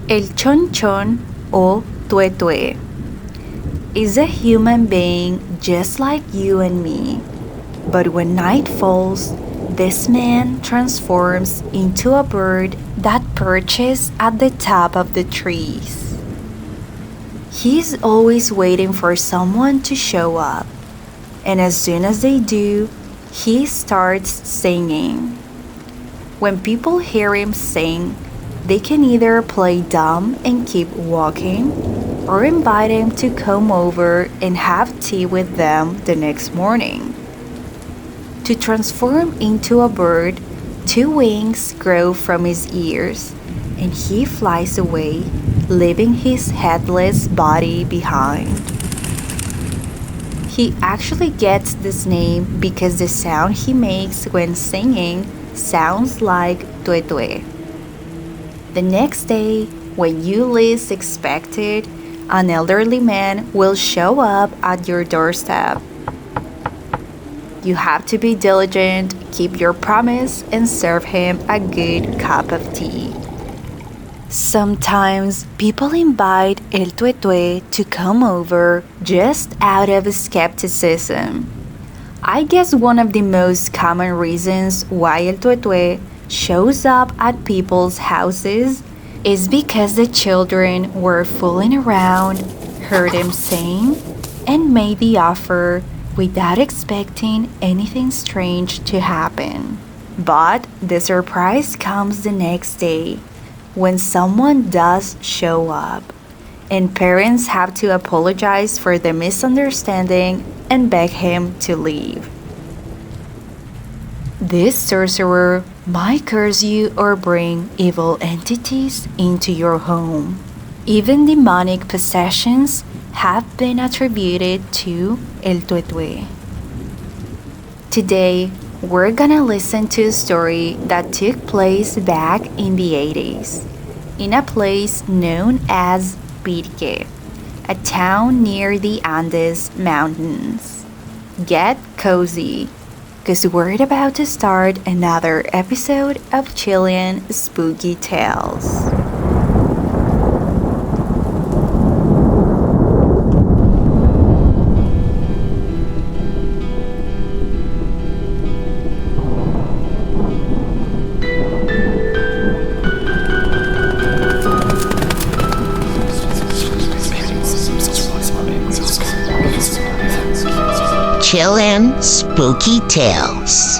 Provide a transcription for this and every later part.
El chonchon o tuetue is a human being just like you and me. But when night falls, this man transforms into a bird that perches at the top of the trees. He's always waiting for someone to show up, and as soon as they do, he starts singing. When people hear him sing, they can either play dumb and keep walking, or invite him to come over and have tea with them the next morning. To transform into a bird, 2 wings grow from his ears, and he flies away, leaving his headless body behind. He actually gets this name because the sound he makes when singing sounds like tuetue. The next day, when you least expect it, an elderly man will show up at your doorstep. You have to be diligent, keep your promise, and serve him a good cup of tea. Sometimes people invite El Tuetue to come over just out of skepticism. I guess one of the most common reasons why El Tuetue shows up at people's houses is because the children were fooling around, heard him sing, and made the offer without expecting anything strange to happen. But the surprise comes the next day when someone does show up, and parents have to apologize for the misunderstanding and beg him to leave. This sorcerer might curse you or bring evil entities into your home. Even demonic possessions have been attributed to El Tuetue. Today, we're gonna listen to a story that took place back in the 80s, in a place known as Pirque, a town near the Andes Mountains. Get cozy, because we're about to start another episode of Chilean Spooky Tales. Chilean Spooky Tales.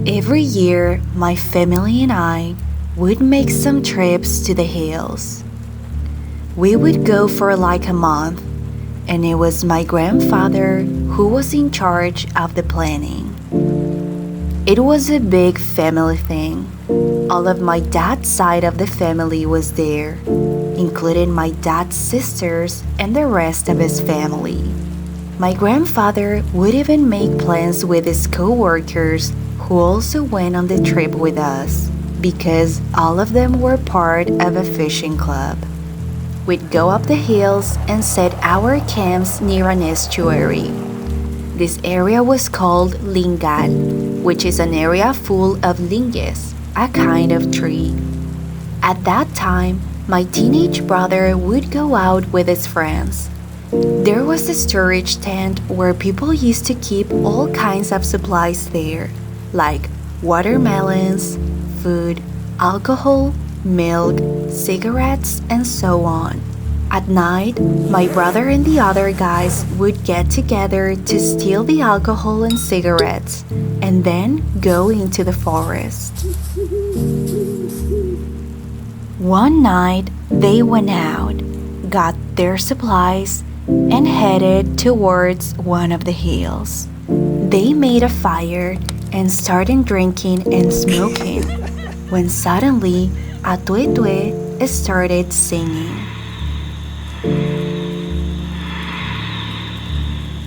Every year, my family and I would make some trips to the hills. We would go for like a month, and it was my grandfather who was in charge of the planning. It was a big family thing. All of my dad's side of the family was there, including my dad's sisters and the rest of his family. My grandfather would even make plans with his co-workers who also went on the trip with us, because all of them were part of a fishing club. We'd go up the hills and set our camps near an estuary. This area was called Lingal, which is an area full of linges, a kind of tree. At that time, my teenage brother would go out with his friends. There was a storage tent where people used to keep all kinds of supplies there, like watermelons, food, alcohol, milk, cigarettes, and so on. At night, my brother and the other guys would get together to steal the alcohol and cigarettes, and then go into the forest. One night, they went out, got their supplies, and headed towards one of the hills. They made a fire and started drinking and smoking, when suddenly a tuetue started singing.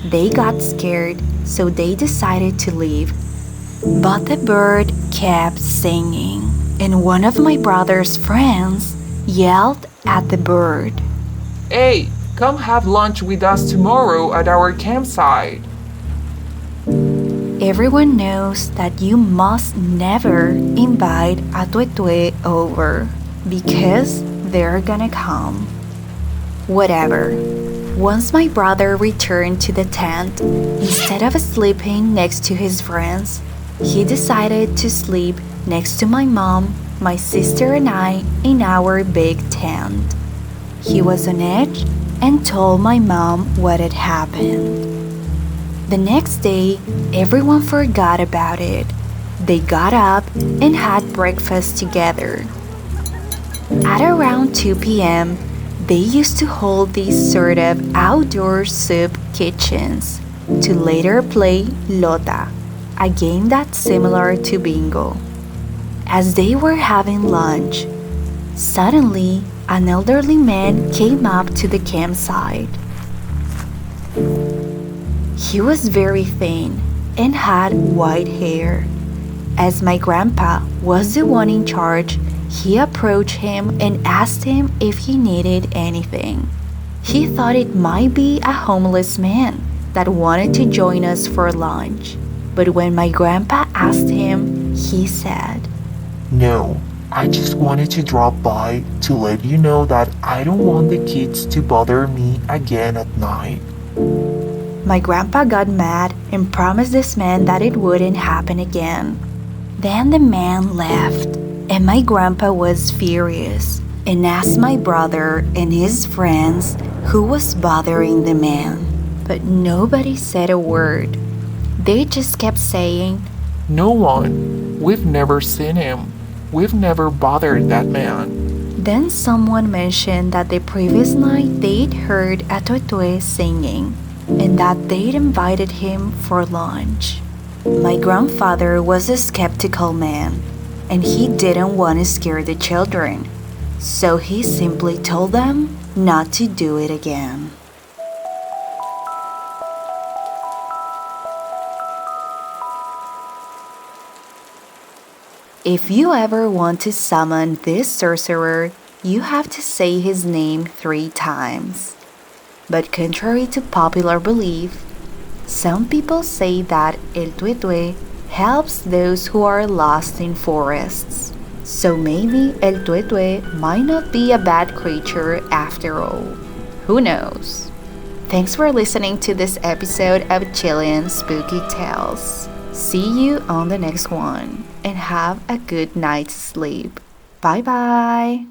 They got scared, so they decided to leave. But the bird kept singing, and one of my brother's friends yelled at the bird. Hey, Come have lunch with us tomorrow at our campsite. Everyone knows that you must never invite a tuetue over because they're gonna come. Whatever. Once my brother returned to the tent, instead of sleeping next to his friends, he decided to sleep next to my mom, my sister, and I in our big tent. He was on edge and told my mom what had happened. The next day, everyone forgot about it. They got up and had breakfast together. At around 2 p.m., they used to hold these sort of outdoor soup kitchens to later play Lota, a game that's similar to bingo. As they were having lunch, suddenly an elderly man came up to the campsite. He was very thin and had white hair. As my grandpa was the one in charge, he approached him and asked him if he needed anything. He thought it might be a homeless man that wanted to join us for lunch. But when my grandpa asked him, he said, "No, I just wanted to drop by to let you know that I don't want the kids to bother me again at night." My grandpa got mad and promised this man that it wouldn't happen again. Then the man left, and my grandpa was furious and asked my brother and his friends who was bothering the man. But nobody said a word. They just kept saying, No one. We've never seen him. We've never bothered that man. Then someone mentioned that the previous night they'd heard a tuetue singing and that they'd invited him for lunch. My grandfather was a skeptical man, and he didn't want to scare the children, so he simply told them not to do it again. If you ever want to summon this sorcerer, you have to say his name 3 times. But contrary to popular belief, some people say that El Tuetue helps those who are lost in forests. So maybe El Tuetue might not be a bad creature after all. Who knows? Thanks for listening to this episode of Chilean Spooky Tales. See you on the next one and have a good night's sleep. Bye bye!